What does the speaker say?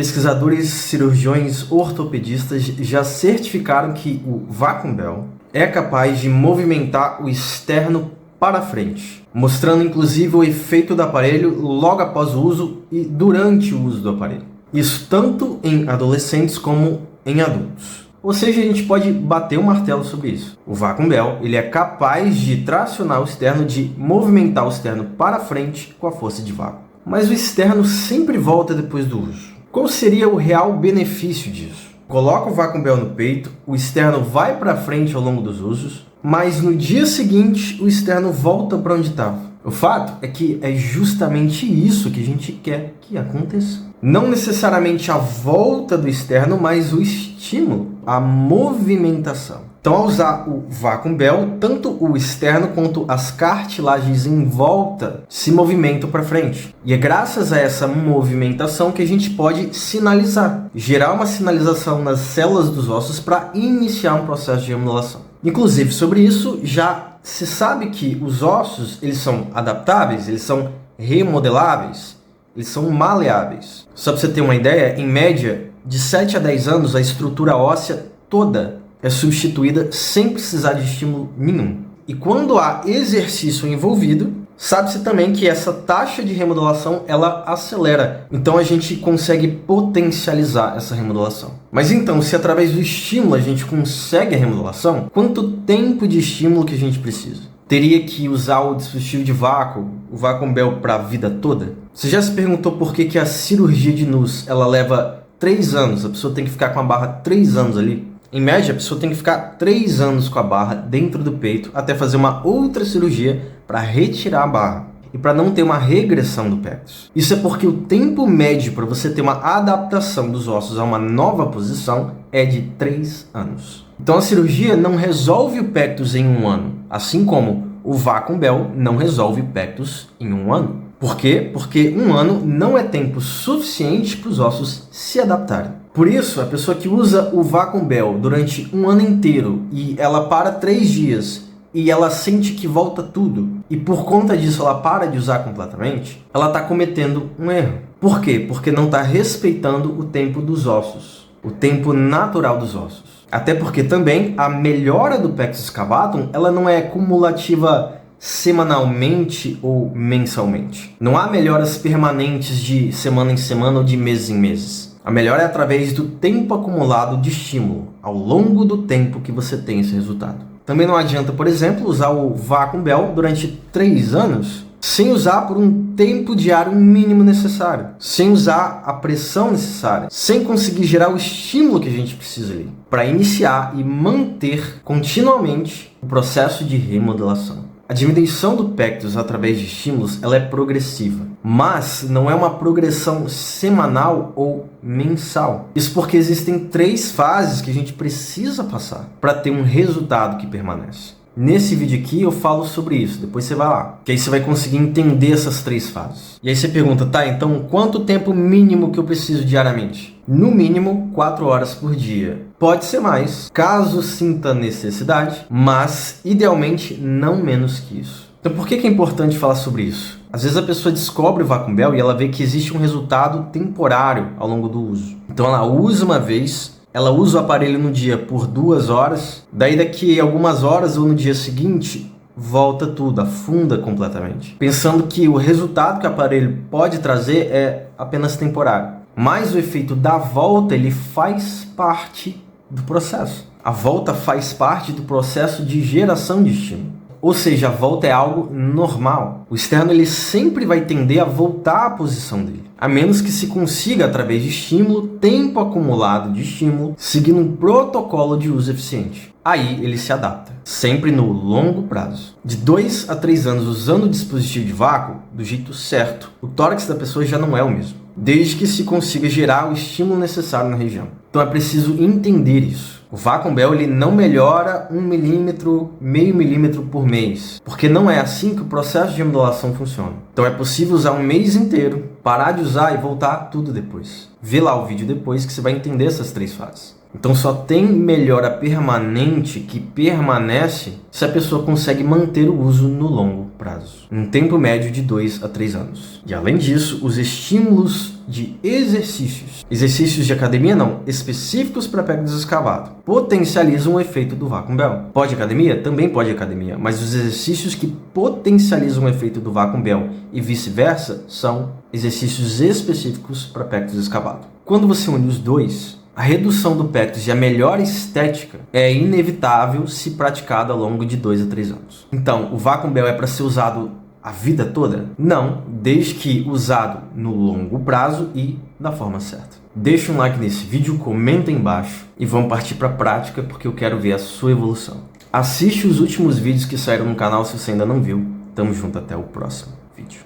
pesquisadores, cirurgiões, ortopedistas já certificaram que o Vacuum Bell é capaz de movimentar o externo para frente, mostrando inclusive o efeito do aparelho logo após o uso e durante o uso do aparelho. Isso tanto em adolescentes como em adultos. Ou seja, a gente pode bater o martelo sobre isso. O Vacuum Bell ele é capaz de tracionar o externo, de movimentar o externo para frente com a força de vácuo. Mas o externo sempre volta depois do uso. Qual seria o real benefício disso? Coloca o Vacuum Bell no peito, o externo vai para frente ao longo dos usos, mas no dia seguinte o externo volta para onde estava. O fato é que é justamente isso que a gente quer que aconteça. Não necessariamente a volta do externo, mas o estímulo, a movimentação. Então, ao usar o Vacuum Bell, tanto o externo quanto as cartilagens em volta se movimentam para frente. E é graças a essa movimentação que a gente pode sinalizar, gerar uma sinalização nas células dos ossos para iniciar um processo de remodelação. Inclusive, sobre isso, já se sabe que os ossos eles são adaptáveis, eles são remodeláveis, eles são maleáveis. Só para você ter uma ideia, em média, de 7 a 10 anos, a estrutura óssea toda é substituída sem precisar de estímulo nenhum. E quando há exercício envolvido, sabe-se também que essa taxa de remodelação ela acelera. Então a gente consegue potencializar essa remodelação. Mas então, se através do estímulo a gente consegue a remodelação, quanto tempo de estímulo que a gente precisa? Teria que usar o dispositivo de vácuo, o Vacuum Bell, para a vida toda? Você já se perguntou por que a cirurgia de NUS ela leva 3 anos? A pessoa tem que ficar com a barra 3 anos ali? Em média, a pessoa tem que ficar 3 anos com a barra dentro do peito até fazer uma outra cirurgia para retirar a barra e para não ter uma regressão do pectus. Isso é porque o tempo médio para você ter uma adaptação dos ossos a uma nova posição é de 3 anos. Então a cirurgia não resolve o pectus em 1 ano, assim como o Vacuum Bell não resolve o pectus em 1 ano. Por quê? Porque 1 ano não é tempo suficiente para os ossos se adaptarem. Por isso, a pessoa que usa o Vacuum Bell durante 1 ano inteiro e ela para 3 dias e ela sente que volta tudo e por conta disso ela para de usar completamente, ela está cometendo um erro. Por quê? Porque não está respeitando o tempo dos ossos, o tempo natural dos ossos. Até porque também a melhora do pectus excavatum ela não é cumulativa semanalmente ou mensalmente. Não há melhoras permanentes de semana em semana ou de meses em meses. A melhora é através do tempo acumulado de estímulo, ao longo do tempo que você tem esse resultado. Também não adianta, por exemplo, usar o Vacuum Bell durante 3 anos sem usar por um tempo diário mínimo necessário, sem usar a pressão necessária, sem conseguir gerar o estímulo que a gente precisa ali, para iniciar e manter continuamente o processo de remodelação. A diminuição do pectus através de estímulos ela é progressiva, mas não é uma progressão semanal ou mensal. Isso porque existem 3 fases que a gente precisa passar para ter um resultado que permanece. Nesse vídeo aqui eu falo sobre isso, depois você vai lá, que aí você vai conseguir entender essas 3 fases. E aí você pergunta, tá, então quanto tempo mínimo que eu preciso diariamente? No mínimo 4 horas por dia. Pode ser mais, caso sinta necessidade, mas idealmente não menos que isso. Então por que é importante falar sobre isso? Às vezes a pessoa descobre o Vacuum Bell e ela vê que existe um resultado temporário ao longo do uso. Então ela usa uma vez, ela usa o aparelho no dia por 2 horas, daí daqui a algumas horas ou no dia seguinte, volta tudo, afunda completamente. Pensando que o resultado que o aparelho pode trazer é apenas temporário. Mas o efeito da volta, ele faz parte do processo. A volta faz parte do processo de geração de estímulo. Ou seja, a volta é algo normal. O externo ele sempre vai tender a voltar à posição dele, a menos que se consiga, através de estímulo, tempo acumulado de estímulo, seguindo um protocolo de uso eficiente. Aí ele se adapta, sempre no longo prazo. De 2 a 3 anos usando o dispositivo de vácuo, do jeito certo, o tórax da pessoa já não é o mesmo, desde que se consiga gerar o estímulo necessário na região. Então é preciso entender isso. O Vacuum Bell ele não melhora 1 milímetro, meio milímetro por mês, porque não é assim que o processo de remodelação funciona. Então é possível usar 1 mês inteiro, parar de usar e voltar tudo depois. Vê lá o vídeo depois que você vai entender essas 3 fases. Então só tem melhora permanente que permanece se a pessoa consegue manter o uso no longo prazo, um tempo médio de 2 a 3 anos. E além disso, os estímulos de exercícios de academia não, específicos para pé desescavado, potencializam o efeito do Vacuum Bell. Pode academia? Também pode academia, mas os exercícios que potencializam o efeito do Vacuum Bell e vice-versa são exercícios específicos para pé desescavado. Quando você une os dois, a redução do pectus e a melhor estética é inevitável se praticada ao longo de 2 a 3 anos. Então, o Vacuum Bell é para ser usado a vida toda? Não, desde que usado no longo prazo e da forma certa. Deixa um like nesse vídeo, comenta aí embaixo e vamos partir para a prática porque eu quero ver a sua evolução. Assiste os últimos vídeos que saíram no canal se você ainda não viu. Tamo junto, até o próximo vídeo.